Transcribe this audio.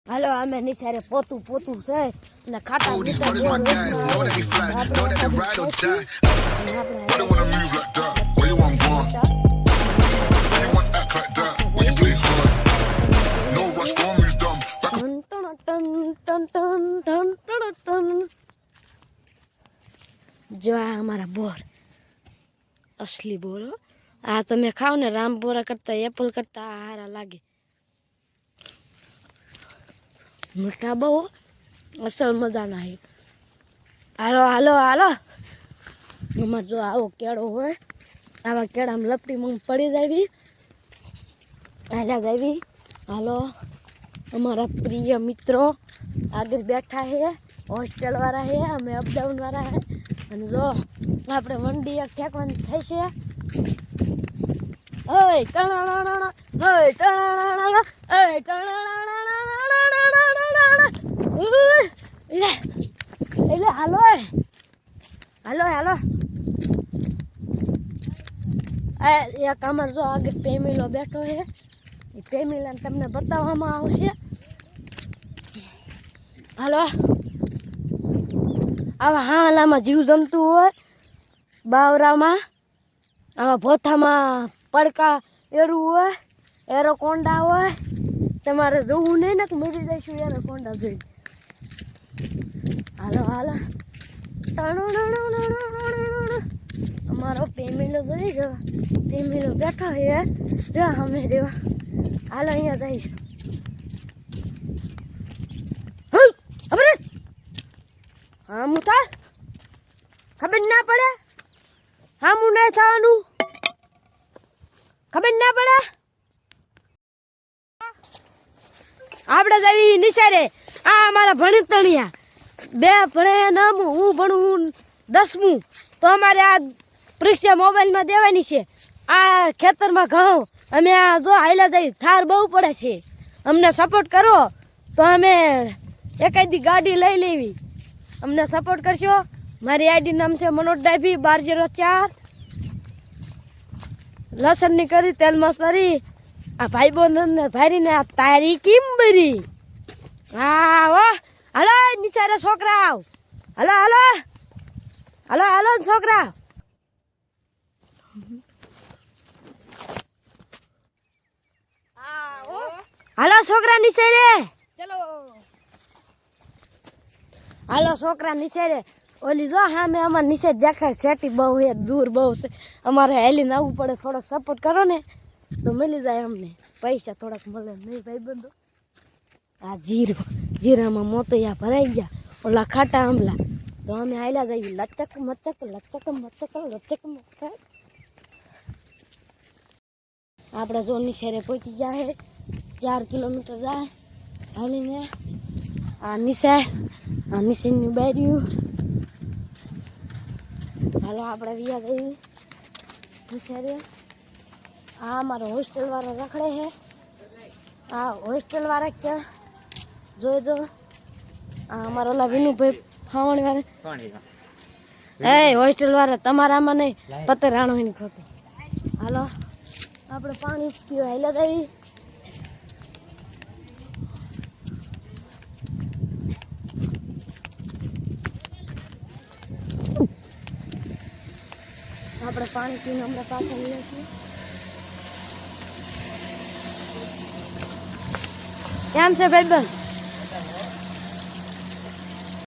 હાલો અમે નિસારે પોતું પોતું છે અને ખાટા These brothers my guys, know that we fly, know that they ride or die. Why they wanna move like that? Where you want gone? Why you want act like that? Why you play hard? No rush, go on, move dumb. Back જો આ અમારા બોર અસલી બોર હો. આ તમે ખાઓ ને રામબોરા કરતા એપલ કરતા આ હારા લાગે મીઠા બહુ અસલ મજાના હે હાલો હાલો હાલો અમારે જો આવો કેળો હોય આવા કેળામાં લપટી મગ પડી જાવી હાલ્યા જાવી હાલો અમારા પ્રિય મિત્રો આગળ બેઠા હે હોસ્ટેલ વાળા હે અમે અપડાઉન વાળા હે અને જો આપણે વંડી એક ફેંકવાની થઈ છે ઓય ટણાણા ઓય ટણાણા ઓય ટણાણા એટલે હાલો હાલો હાલો એક અમાર જો આગળ પેમીલો બેઠો છે એ પેમીલાને તમને બતાવવામાં આવશે હાલો આવા હાલામાં જીવજંતુ હોય બાવરામાં આવા ભોથામાં પડકા એરું હોય એરોકોંડા હોય તમારે જોવું નહીં ને કે મરી જઈશું એરોકોંડા જોઈ હાલો હાલો અમારો પેમીલો જોઈ ગયો પેમીલો બેઠો છે જો અમે રેવા હાલો અહીંયા જઈશું હા હું થા ખબર ના પડે હા હું નહીં થવાનું ખબર ના પડે આપણે જવી નિશારે આ અમારા ભણતણિયા બે ભણે નામ હું ભણું 10મું તો અમારે આ પરીક્ષા મોબાઈલમાં દેવાની છે આ ખેતરમાં ઘઉં અમે આ જો હાઈલા જઈ થાર બહુ પડે છે અમને સપોર્ટ કરો તો અમે એકાદી ગાડી લઈ લેવી અમને સપોર્ટ કરશો મારી આઈડી નામ છે મનોજ ડાભી 1204 લસણની કરી તેલ મસરી આ ભાઈ બોન ભાઈને આ તારી કિંબરી હા હો હાલો નિચારે છોકરા હાલો હાલો હાલો હાલો છોકરા હાલો છોકરા નિચારે ચલો હાલો છોકરા નિચારે ઓલી જો હા મેં અમારે નીચે દેખાય સેટી બહુ છે દૂર બહુ છે અમારે હેલીને આવવું પડે થોડોક સપોર્ટ કરો ને તો મળી જાય અમને પૈસા થોડાક મળે નહીં ભાઈ બંધો આ જીરામાં મોતૈયા ભરાઈ ગયા ઓલા ખાટા આંબલા તો અમે હાલ્યા જઈએ લચક મચક લચક મચક લચક મચક આપણે જો નિશેરે પહોંચી જાય 4 કિલોમીટર જાય હાલીને આ નિશેની બાર્યું હાલો આપણે વિયા જઈએ નિશારે આ અમારો હોસ્ટેલ વાળા રખડે છે આ હોસ્ટેલ વાળા ક્યાં જોઈ દો આ અમારા ઓલા વિનુભાઈ ખાવણી વાળા એ હોસ્ટેલ વાળા તમારામાં નહીં પતે રાણોની ખોટું હાલો આપણે પાણી પીવા હાલ્યા જઈએ આપણે પાણી પીને હમણાં પાછા લઈએ છીએ કેમ છે ભાઈબંધ